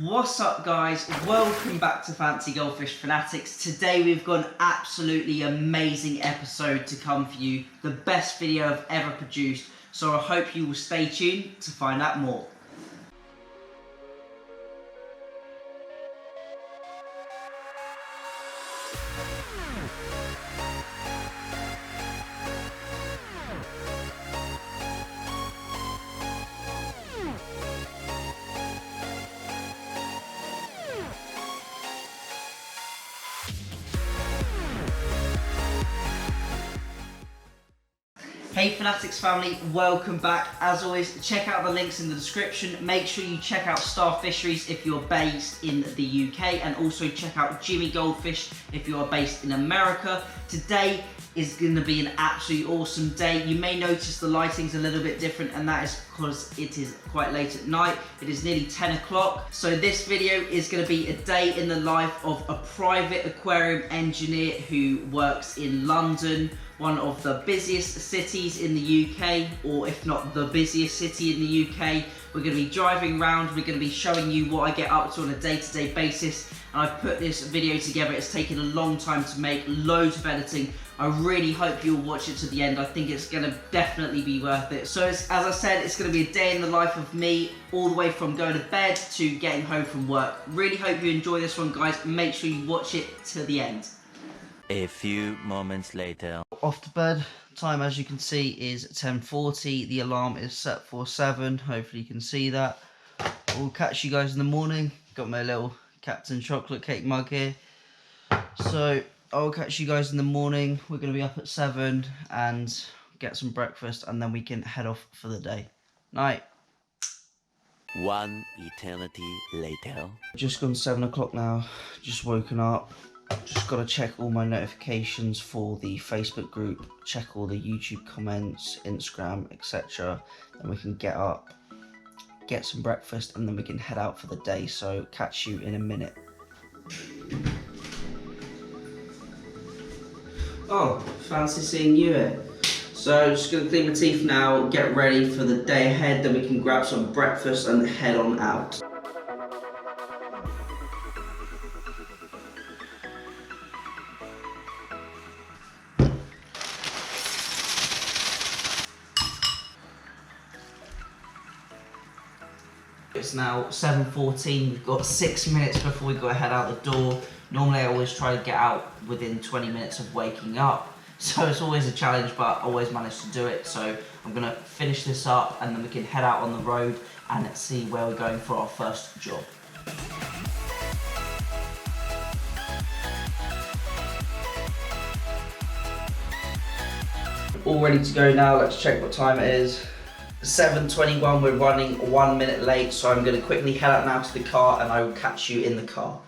What's up guys, welcome back to Fancy Goldfish Fanatics. Today we've got an absolutely amazing episode to come for you, the best video I've ever produced, so I hope you will stay tuned to find out more. Hey Fanatics family, welcome back. As always, check out the links in the description. Make sure you check out Star Fisheries if you're based in the UK, and also check out Jimmy Goldfish if you are based in America. Today is going to be an absolutely awesome day. You may notice the lighting's a little bit different, and that is because it is quite late at night. It is nearly 10 o'clock. So this video is going to be a day in the life of a private aquarium engineer who works in London, one of the busiest cities in the UK, or if not the busiest city in the UK. We're going to be driving around, we're going to be showing you what I get up to on a day-to-day basis, and I've put this video together. It's taken a long time to make, loads of editing. I really hope you'll watch it to the end. I think it's going to definitely be worth it. So as I said, it's going to be a day in the life of me, all the way from going to bed to getting home from work. Really hope you enjoy this one, guys. Make sure you watch it to the end. A few moments later. Off to bed. Time, as you can see, is 10:40. The alarm is set for 7. Hopefully you can see that. We'll catch you guys in the morning. Got my little Captain Chocolate Cake mug here. So I'll catch you guys in the morning. We're going to be up at 7 and get some breakfast, and then we can head off for the day. Night. One eternity later. Just gone 7 o'clock now. Just woken up. Just got to check all my notifications for the Facebook group, check all the YouTube comments, Instagram, etc. Then we can get up, get some breakfast, and then we can head out for the day. So catch you in a minute. Oh, fancy seeing you here. So just going to clean my teeth now, get ready for the day ahead, then we can grab some breakfast and head on out. It's now 7:14, we've got 6 minutes before we go head out the door. Normally I always try to get out within 20 minutes of waking up, so it's always a challenge, but I always manage to do it. So I'm going to finish this up, and then we can head out on the road and see where we're going for our first job. All ready to go now. Let's check what time it is. 7:21, we're running 1 minute late, so I'm going to quickly head out now to the car, and I will catch you in the car.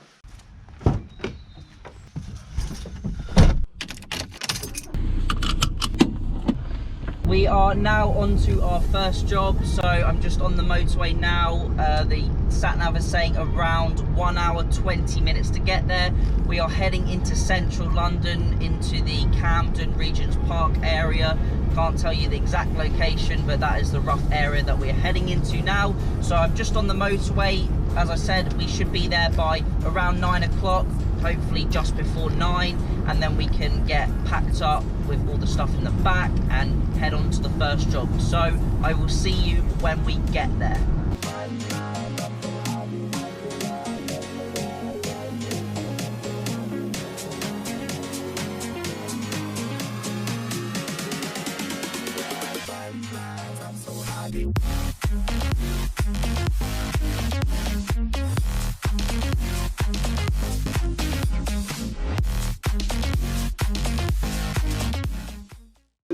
We are now on to our first job, so I'm just on the motorway now. The sat-nav is saying around 1 hour 20 minutes to get there. We are heading into central London, into the Camden Regent's Park area. Can't tell you the exact location, but that is the rough area that we're heading into now. So I'm just on the motorway. As I said, we should be there by around 9 o'clock, hopefully just before 9, and then we can get packed up with all the stuff in the back and head on to the first job. So I will see you when we get there.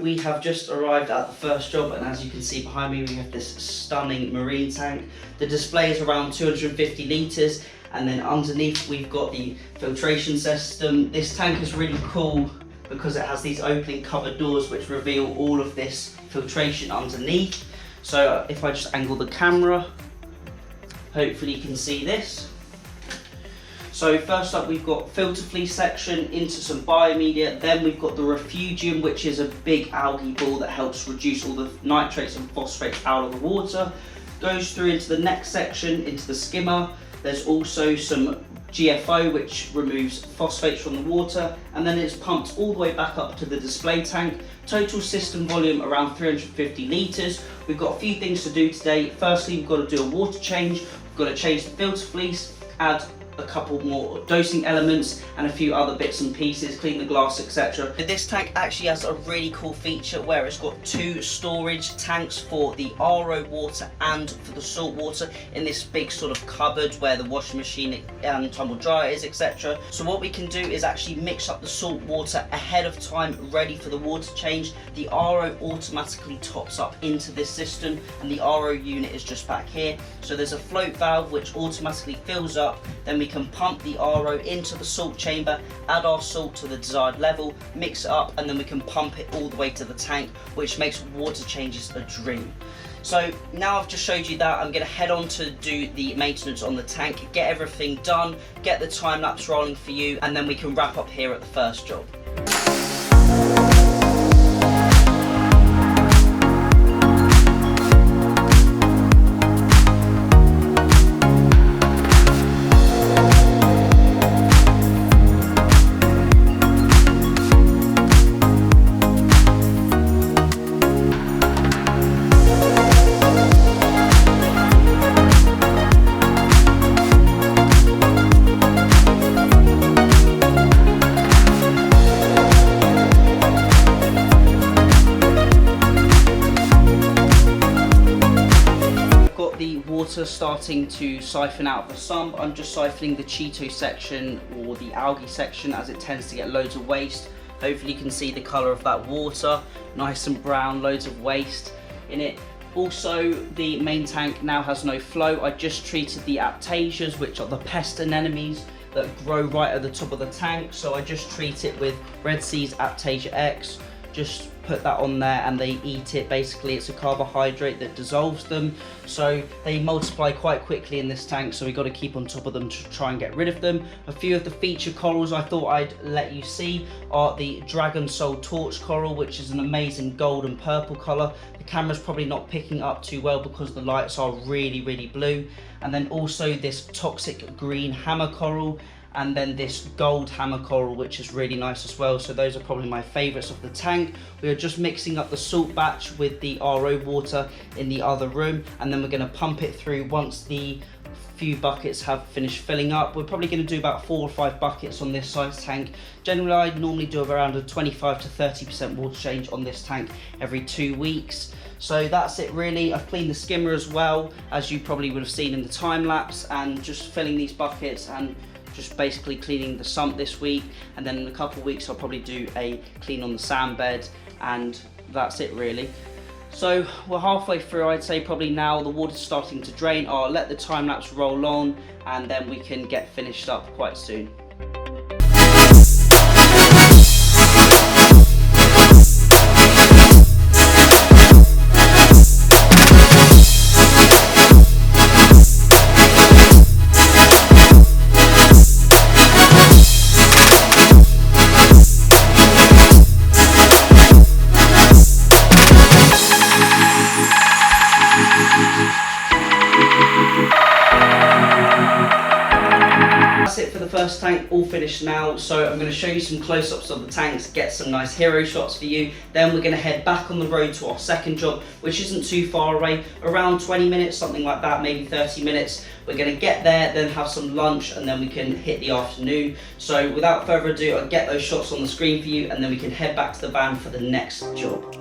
We have just arrived at the first job, and as you can see behind me, we have this stunning marine tank. The display is around 250 litres, and then underneath we've got the filtration system. This tank is really cool because it has these opening covered doors which reveal all of this filtration underneath. So if I just angle the camera, hopefully you can see this. So first up, we've got filter fleece section into some biomedia. Then we've got the refugium, which is a big algae ball that helps reduce all the nitrates and phosphates out of the water. Goes through into the next section, into the skimmer. There's also some GFO, which removes phosphates from the water, and then it's pumped all the way back up to the display tank. Total system volume around 350 litres. We've got a few things to do today. Firstly, we've got to do a water change. We've got to change the filter fleece, add a couple more dosing elements and a few other bits and pieces, clean the glass, etc. This tank actually has a really cool feature where it's got 2 storage tanks for the RO water and for the salt water in this big sort of cupboard where the washing machine and tumble dryer is, etc. So what we can do is actually mix up the salt water ahead of time, ready for the water change. The RO automatically tops up into this system, and the RO unit is just back here. So there's a float valve which automatically fills up, then we can pump the RO into the salt chamber, add our salt to the desired level, mix it up, and then we can pump it all the way to the tank, which makes water changes a dream. So now I've just showed you that, I'm going to head on to do the maintenance on the tank, get everything done, get the time lapse rolling for you, and then we can wrap up here at the first job. Starting to siphon out of the sump. I'm just siphoning the Cheeto section or the algae section, as it tends to get loads of waste. Hopefully you can see the colour of that water, nice and brown, loads of waste in it. Also, the main tank now has no flow. I just treated the aptasias, which are the pest anemones that grow right at the top of the tank. So I just treat it with Red Sea's Aptasia X. Just put that on there and they eat it. Basically it's a carbohydrate that dissolves them, so they multiply quite quickly in this tank, so we've got to keep on top of them to try and get rid of them. A few of the feature corals I thought I'd let you see are the Dragon Soul Torch Coral, which is an amazing gold and purple colour. The camera's probably not picking up too well because the lights are really blue. And then also this Toxic Green Hammer Coral, and then this gold hammer coral, which is really nice as well. So those are probably my favourites of the tank. We are just mixing up the salt batch with the RO water in the other room, and then we're going to pump it through once the few buckets have finished filling up. We're probably going to do about 4 or 5 buckets on this size tank. Generally I normally do around a 25 to 30% water change on this tank every 2 weeks. So that's it really. I've cleaned the skimmer as well, as you probably would have seen in the time lapse, and just filling these buckets and just basically cleaning the sump this week, and then in a couple of weeks I'll probably do a clean on the sand bed, and that's it really. So we're halfway through, I'd say probably now. The water's starting to drain. I'll let the time lapse roll on and then we can get finished up quite soon. First tank all finished now, so I'm going to show you some close-ups of the tanks, get some nice hero shots for you. Then we're going to head back on the road to our second job, which isn't too far away, around 20 minutes, something like that, maybe 30 minutes. We're going to get there, then have some lunch, and then we can hit the afternoon. So without further ado, I'll get those shots on the screen for you, and then we can head back to the van for the next job.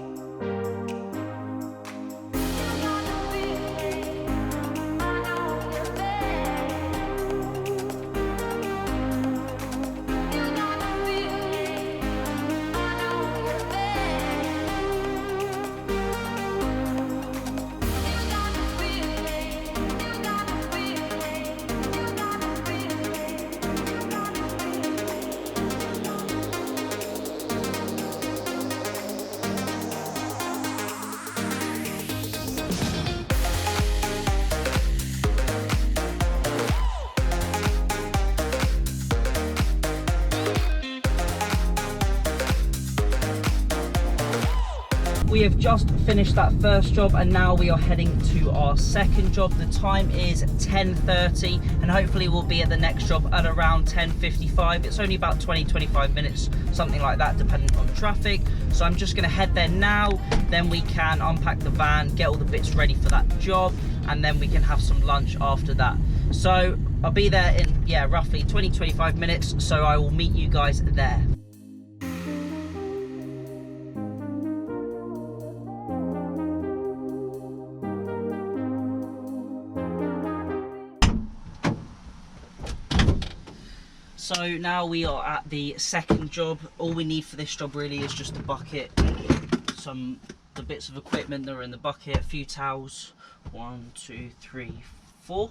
we have just finished that first job and now we are heading to our second job. The time is 10:30 and hopefully we'll be at the next job at around 10:55. It's only about 20-25 minutes, something like that, depending on traffic. So I'm just gonna head there now, then we can unpack the van, get all the bits ready for that job, and then we can have some lunch after that. So I'll be there in, yeah, roughly 20-25 minutes, so I will meet you guys there. So now we are at the second job. All we need for this job really is just a bucket, the bits of equipment that are in the bucket, a few towels, 1, 2, 3, 4,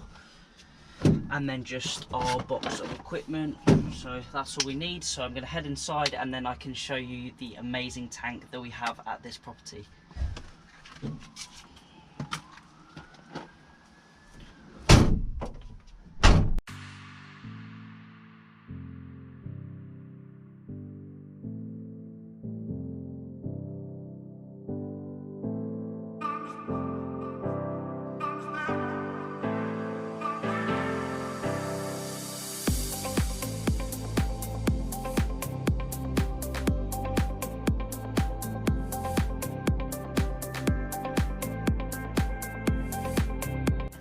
and then just our box of equipment. So that's all we need. So I'm gonna head inside and then I can show you the amazing tank that we have at this property.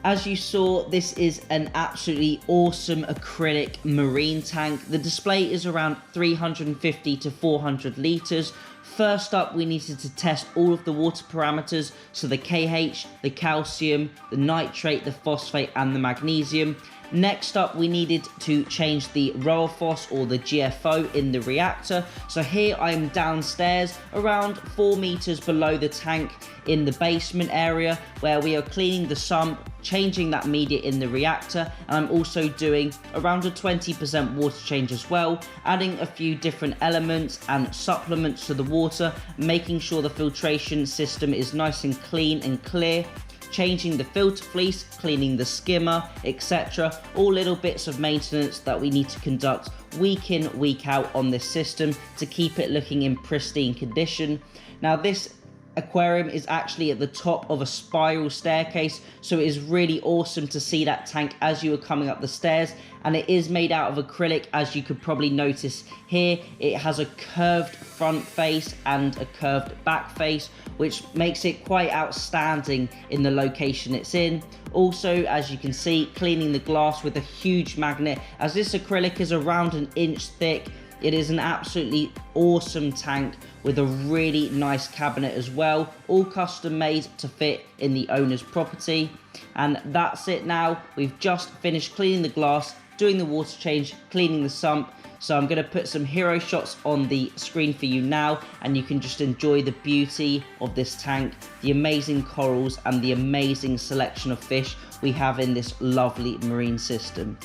As you saw, this is an absolutely awesome acrylic marine tank. The display is around 350 to 400 litres. First up, we needed to test all of the water parameters, so the KH, the calcium, the nitrate, the phosphate and the magnesium. Next up, we needed to change the ROAFOS or the GFO in the reactor. So here I am downstairs around 4 meters below the tank in the basement area where we are cleaning the sump, changing that media in the reactor, and I'm also doing around a 20% water change as well, adding a few different elements and supplements to the water, making sure the filtration system is nice and clean and clear, changing the filter fleece, cleaning the skimmer, etc. All little bits of maintenance that we need to conduct week in, week out on this system to keep it looking in pristine condition. Now this aquarium is actually at the top of a spiral staircase, so it is really awesome to see that tank as you are coming up the stairs, and it is made out of acrylic, as you could probably notice here. It has a curved front face and a curved back face, which makes it quite outstanding in the location it's in. Also, as you can see, cleaning the glass with a huge magnet, as this acrylic is around 1 inch thick. It is an absolutely awesome tank with a really nice cabinet as well, all custom made to fit in the owner's property. And that's it now. We've just finished cleaning the glass, doing the water change, cleaning the sump. So I'm going to put some hero shots on the screen for you now, and you can just enjoy the beauty of this tank, the amazing corals and the amazing selection of fish we have in this lovely marine system.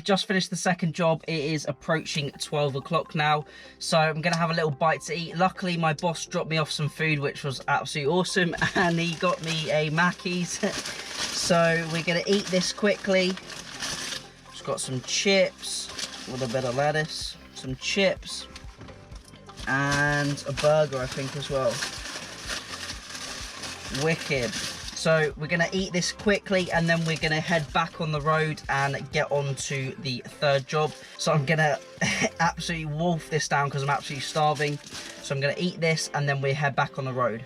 Just finished the second job. It is approaching 12 o'clock now, so I'm gonna have a little bite to eat. Luckily my boss dropped me off some food, which was absolutely awesome, and he got me a Mackey's. So we're gonna eat this quickly. Just got some chips with a bit of lettuce, some chips and a burger I think as well. Wicked. So we're gonna eat this quickly and then we're gonna head back on the road and get on to the third job. So I'm gonna absolutely wolf this down because I'm absolutely starving. So I'm gonna eat this and then we head back on the road.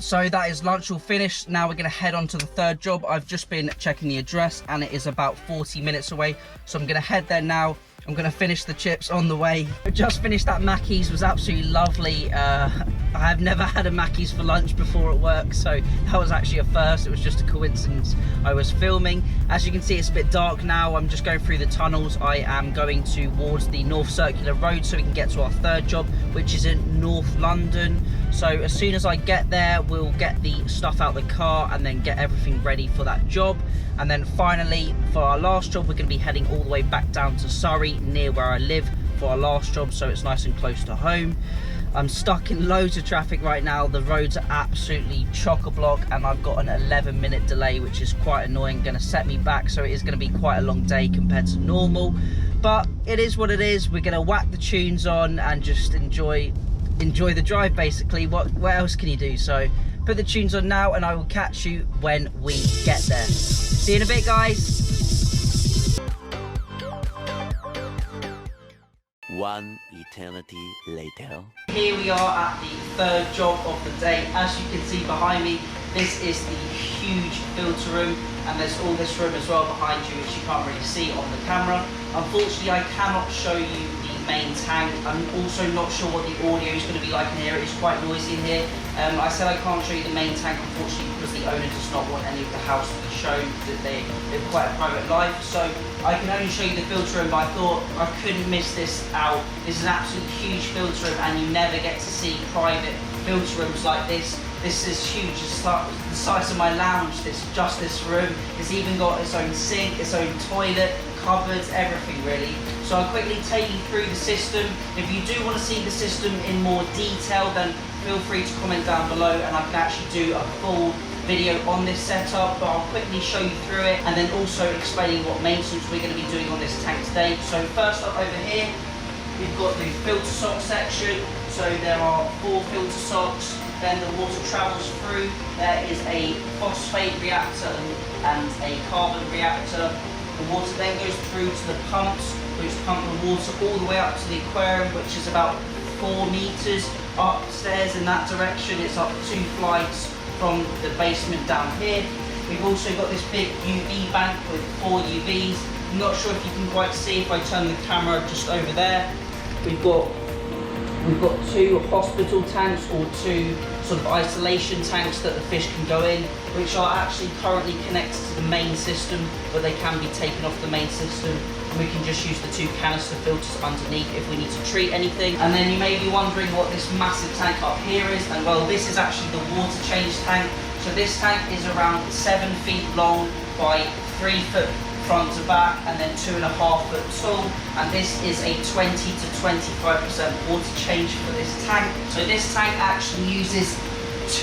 So that is lunch all finished. Now we're gonna head on to the third job. I've just been checking the address and it is about 40 minutes away. So I'm gonna head there now. I'm gonna finish the chips on the way. I just finished that Mackey's, was absolutely lovely. I have never had a Mackey's for lunch before at work, so that was actually a first. It was just a coincidence. I was filming. As you can see, it's a bit dark now. I'm just going through the tunnels. I am going towards the North Circular Road so we can get to our third job, which is in North London. So as soon as I get there, we'll get the stuff out the car and then get everything ready for that job. And then finally, for our last job, we're going to be heading all the way back down to Surrey, near where I live, for our last job, so it's nice and close to home. I'm stuck in loads of traffic right now. The roads are absolutely chock-a-block and I've got an 11-minute delay, which is quite annoying, going to set me back, so it is going to be quite a long day compared to normal. But it is what it is. We're going to whack the tunes on and just enjoy the drive, basically. What else can you do? So put the tunes on now and I will catch you when we get there. See you in a bit, guys. One eternity later. Here we are at the third job of the day. As you can see behind me, this is the huge filter room, and there's all this room as well behind you, which you can't really see on the camera. Unfortunately, I cannot show you the main tank. I'm also not sure what the audio is going to be like in here. It's quite noisy in here. I said I can't show you the main tank, unfortunately, because the owner does not want any of the house to be shown, that they live quite a private life. So I can only show you the filter room, but I thought I couldn't miss this out. This is an absolutely huge filter room, and you never get to see private filter rooms like this. This is huge. It's like the size of my lounge, this room. It's even got its own sink, its own toilet, cupboards, everything really. So I'll quickly take you through the system. If you do want to see the system in more detail, then feel free to comment down below and I can actually do a full video on this setup, but I'll quickly show you through it and then also explaining what maintenance we're going to be doing on this tank today. So first up over here, we've got the filter sock section. So there are 4 filter socks. Then the water travels through. There is a phosphate reactor and a carbon reactor. The water then goes through to the pumps, which pump the water all the way up to the aquarium, which is about 4 meters upstairs in that direction. It's up 2 flights from the basement down here. We've also got this big UV bank with 4 UVs. I'm not sure if you can quite see if I turn the camera just over there. We've got 2 hospital tanks, or 2 sort of isolation tanks that the fish can go in, which are actually currently connected to the main system, but they can be taken off the main system. And we can just use the 2 canister filters underneath if we need to treat anything. And then you may be wondering what this massive tank up here is, and well, this is actually the water change tank. So this tank is around 7 feet long by 3 foot front to back, and then 2.5 foot tall, and this is a 20 to 25% water change for this tank. So this tank actually uses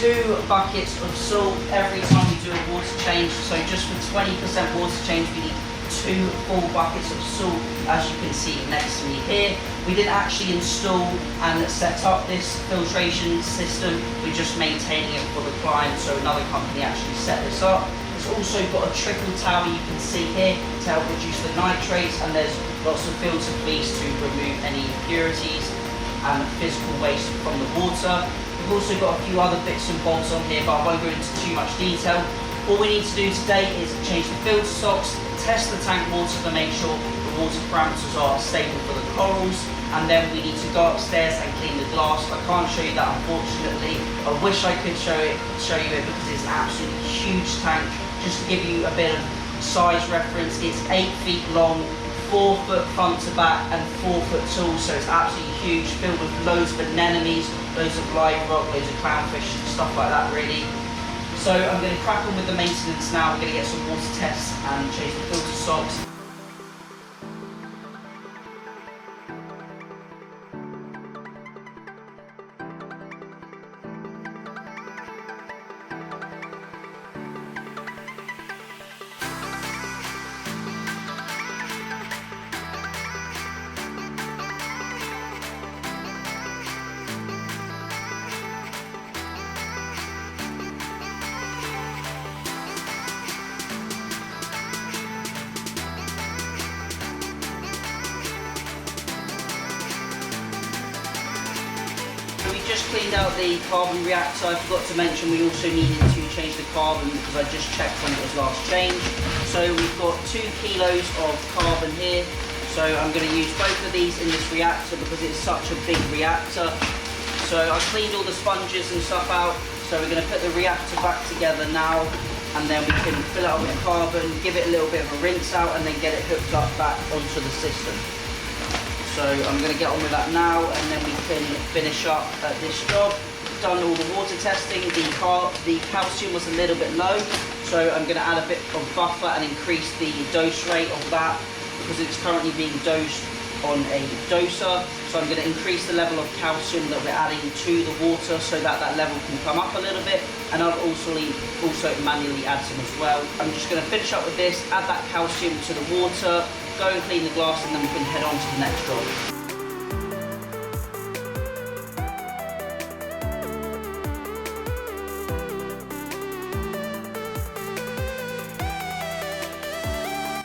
2 buckets of salt every time we do a water change. So just for 20% water change, we need 2 full buckets of salt, as you can see next to me here. We didn't actually install and set up this filtration system, we're just maintaining it for the client, so another company actually set this up. It's also got a trickle tower you can see here to help reduce the nitrates, and there's lots of filter fleece to remove any impurities and physical waste from the water. We've also got a few other bits and bobs on here, but I won't go into too much detail. All we need to do today is change the filter socks, test the tank water to make sure the water parameters are stable for the corals, and then we need to go upstairs and clean the glass. I can't show you that, unfortunately. I wish I could show you it because it's an absolutely huge tank. Just to give you a bit of size reference, it's 8 feet long, 4 foot front to back, and 4 foot tall, so it's absolutely huge, filled with loads of anemones, loads of live rock, loads of clownfish, stuff like that really. So I'm going to crack on with the maintenance now. We're going to get some water tests and change the filter socks. just cleaned out the carbon reactor. I forgot to mention we also needed to change the carbon because I just checked when it was last changed. So we've got 2 kilos of carbon here. So I'm going to use both of these in this reactor because it's such a big reactor. So I cleaned all the sponges and stuff out. So we're going to put the reactor back together now, and then we can fill it up with carbon, give it a little bit of a rinse out, and then get it hooked up back onto the system. So I'm going to get on with that now, and then we can finish up this job. Done all the water testing. The calcium was a little bit low, so I'm going to add a bit of buffer and increase the dose rate of that because it's currently being dosed on a doser. So I'm going to increase the level of calcium that we're adding to the water so that that level can come up a little bit, and I'll also manually add some as well. I'm just going to finish up with this, add that calcium to the water, go and clean the glass, and then we can head on to the next job.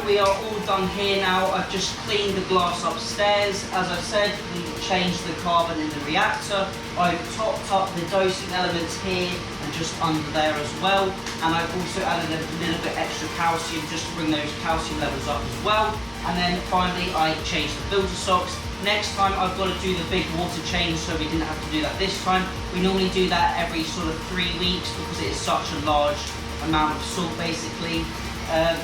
We are all done here now. I've just cleaned the glass upstairs. As I said, we changed the carbon in the reactor. I've topped up the dosing elements here and just under there as well. And I've also added a little bit extra calcium just to bring those calcium levels up as well. And then finally, I changed the filter socks. Next time I've got to do the big water change, so we didn't have to do that this time. We normally do that every sort of 3 weeks because it is such a large amount of salt basically.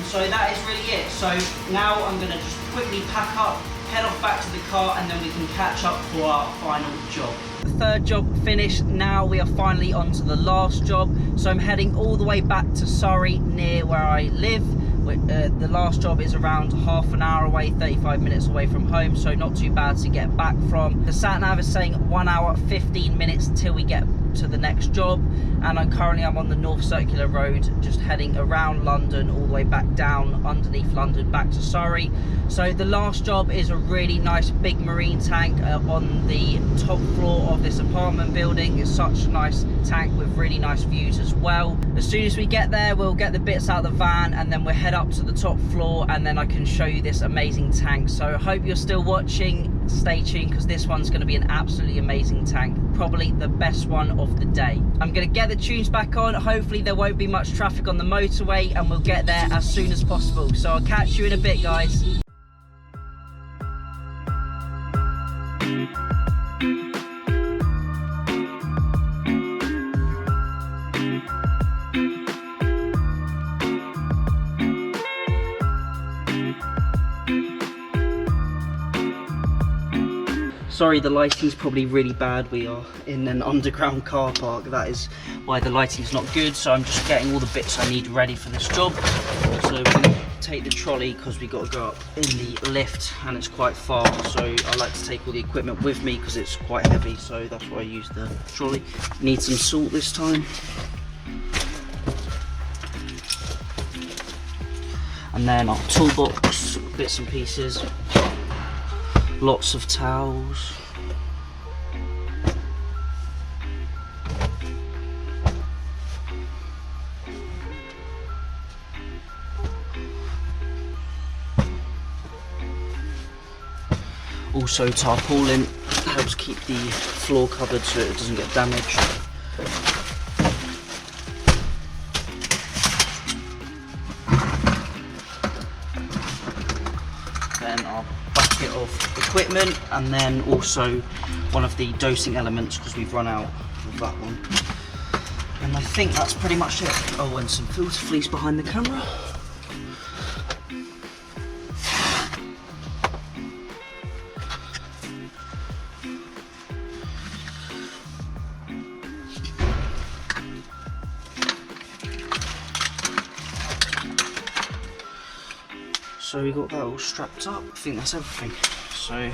So that is really it. So now I'm going to just quickly pack up, head off back to the car, and then we can catch up for our final job. The third job finished. Now we are finally on to the last job. So I'm heading all the way back to Surrey, near where I live. The last job is around half an hour away, 35 minutes away from home, so not too bad to get back from. The sat nav is saying 1 hour 15 minutes till we get to the next job, and I'm on the North Circular Road, just heading around London all the way back down underneath London back to Surrey. So the last job is a really nice big marine tank on the top floor of this apartment building. It's such a nice tank with really nice views as well. As soon as we get there, we'll get the bits out of the van, and then we'll head up to the top floor, and then I can show you this amazing tank. So I hope you're still watching. Stay tuned because this one's going to be an absolutely amazing tank, probably the best one of the day. I'm going to get the tunes back on. Hopefully there won't be much traffic on the motorway, and we'll get there as soon as possible. So I'll catch you in a bit, guys. Sorry, the lighting's probably really bad. We are in an underground car park. That is why the lighting's not good. So I'm just getting all the bits I need ready for this job. So we're going to take the trolley because we got to go up in the lift and it's quite far. So I like to take all the equipment with me because it's quite heavy. So that's why I use the trolley. Need some salt this time. And then our toolbox, bits and pieces. Lots of towels. Also tarpaulin helps keep the floor covered so it doesn't get damaged. Then our bucket of equipment, and then also one of the dosing elements because we've run out of that one. And I think that's pretty much it. Oh, and some filter fleece behind the camera. So we got that all strapped up. I think that's everything. So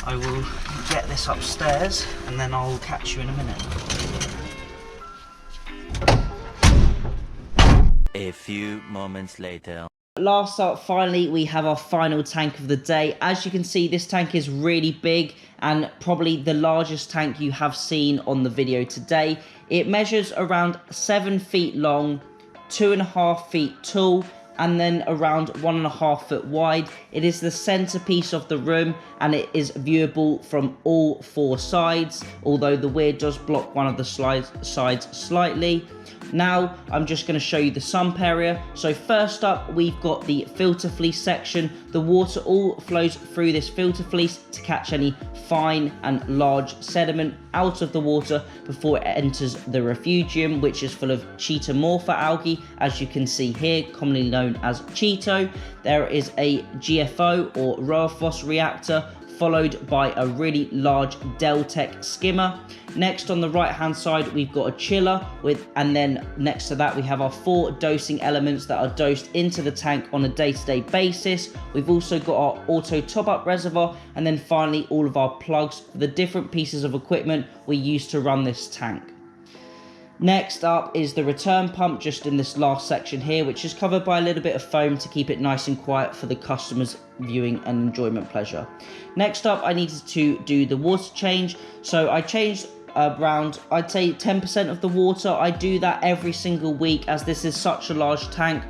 I will get this upstairs and then I'll catch you in a minute. A few moments later. Last up, finally, we have our final tank of the day. As you can see, this tank is really big and probably the largest tank you have seen on the video today. It measures around 7 feet long, 2.5 feet tall, and then around 1.5 foot wide. It is the centerpiece of the room and it is viewable from all 4 sides, although the weir does block one of the sides slightly. Now I'm just going to show you the sump area. So first up, we've got the filter fleece section. The water all flows through this filter fleece to catch any fine and large sediment out of the water before it enters the refugium, which is full of Cheetomorpha algae, as you can see here, commonly known as Cheeto. There is a GFO or Roaphos reactor, followed by a really large Deltec skimmer. Next, on the right hand side, we've got a chiller and then next to that we have our 4 dosing elements that are dosed into the tank on a day-to-day basis. We've also got our auto top-up reservoir, and then finally all of our plugs for the different pieces of equipment we use to run this tank. Next up is the return pump, just in this last section here, which is covered by a little bit of foam to keep it nice and quiet for the customer's viewing and enjoyment pleasure. Next up, I needed to do the water change. So I changed around, I'd say 10% of the water. I do that every single week as this is such a large tank.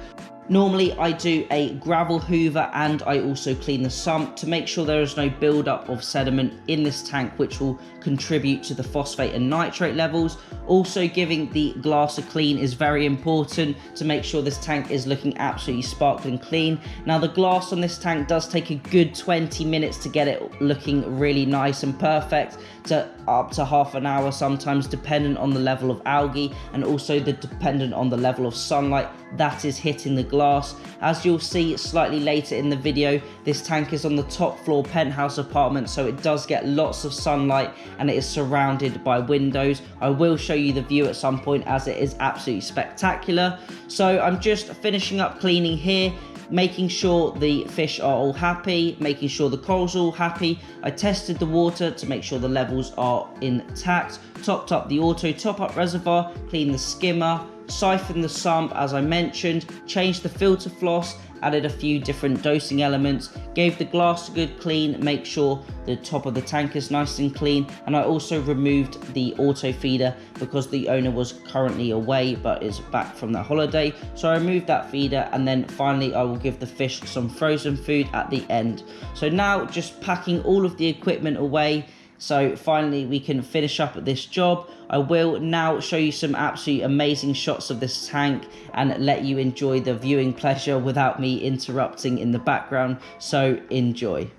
Normally I do a gravel hoover and I also clean the sump to make sure there is no buildup of sediment in this tank, which will contribute to the phosphate and nitrate levels. Also, giving the glass a clean is very important to make sure this tank is looking absolutely sparkling clean. Now the glass on this tank does take a good 20 minutes to get it looking really nice and perfect, to up to half an hour sometimes, dependent on the level of algae and also dependent on the level of sunlight that is hitting the glass. As you'll see slightly later in the video, this tank is on the top floor penthouse apartment, so it does get lots of sunlight and it is surrounded by windows. I will show you the view at some point as it is absolutely spectacular. So I'm just finishing up cleaning here, making sure the fish are all happy, making sure the corals are all happy. I tested the water to make sure the levels are intact, topped up the auto top-up reservoir, cleaned the skimmer, siphoned the sump as I mentioned, changed the filter floss, added a few different dosing elements, gave the glass a good clean, make sure the top of the tank is nice and clean, and I also removed the auto feeder because the owner was currently away but is back from their holiday. So I removed that feeder, and then finally I will give the fish some frozen food at the end. So now just packing all of the equipment away, so finally we can finish up at this job. I will now show you some absolutely amazing shots of this tank and let you enjoy the viewing pleasure without me interrupting in the background, so enjoy.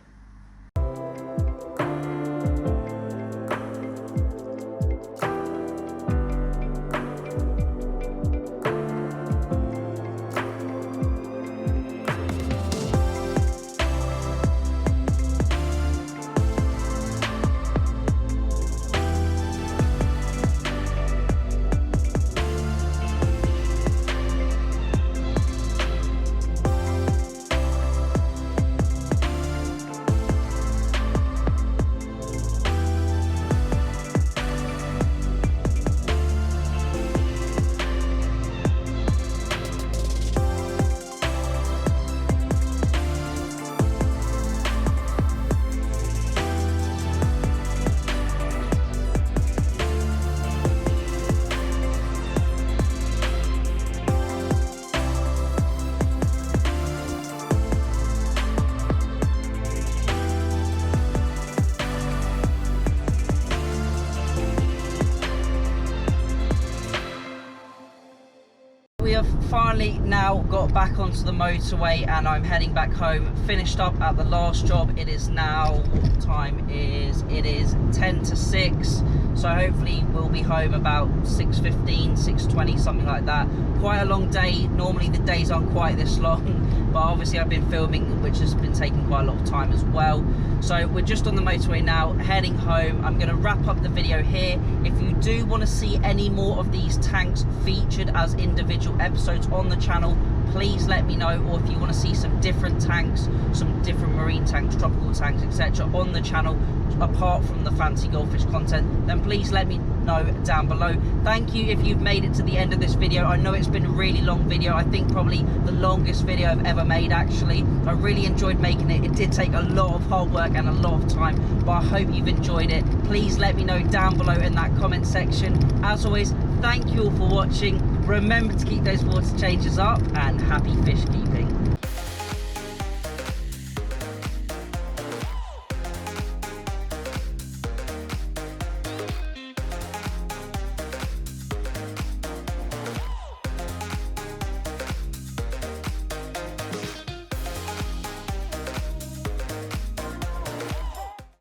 We have finally now got back onto the motorway and I'm heading back home. Finished up at the last job. It is now, what time is it? Is 10 to 6, so hopefully we'll be home about 6:15, 6:20, something like that. Quite a long day. Normally the days aren't quite this long, but obviously I've been filming, which has been taking quite a lot of time as well. So we're just on the motorway now, heading home. I'm going to wrap up the video here. If you do want to see any more of these tanks featured as individual episodes on the channel, please let me know. Or if you want to see some different tanks, some different marine tanks, tropical tanks, etc. on the channel, apart from the fancy goldfish content, then please let me know down below. Thank you if you've made it to the end of this video. I know it's been a really long video. I think probably the longest video I've ever made, actually. I really enjoyed making it. It did take a lot of hard work and a lot of time, but I hope you've enjoyed it. Please let me know down below in that comment section. As always, Thank you all for watching. Remember to keep those water changes up, and happy fish keeping.